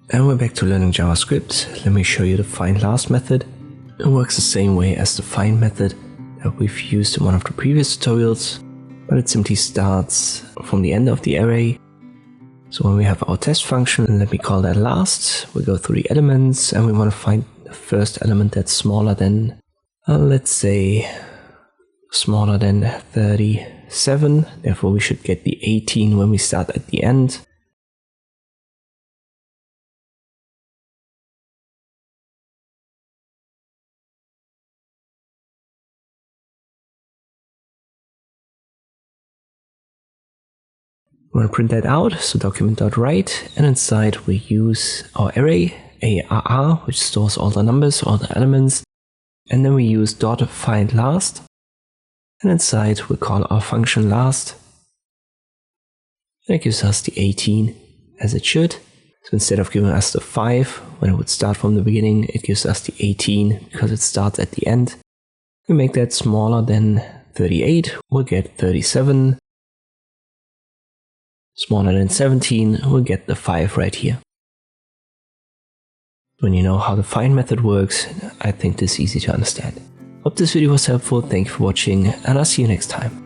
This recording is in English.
And we're back to learning JavaScript. Let me show you the findLast method. It works the same way as the find method that we've used in one of the previous tutorials, but it simply starts from the end of the array. So when we have our test function, and let me call that last, we go through the elements and we want to find the first element that's smaller than, let's say, smaller than 37. Therefore, we should get the 18 when we start at the end. We want to print that out, so document.write, and inside we use our array, arr, which stores all the numbers, all the elements, and then we use .findLast, and inside we call our function last, and it gives us the 18 as it should. So instead of giving us the 5 when it would start from the beginning, it gives us the 18 because it starts at the end. We make that smaller than 38, we'll get 37. Smaller than 17, we'll get the 5 right here. When you know how the find method works, I think this is easy to understand. Hope this video was helpful, thank you for watching, and I'll see you next time.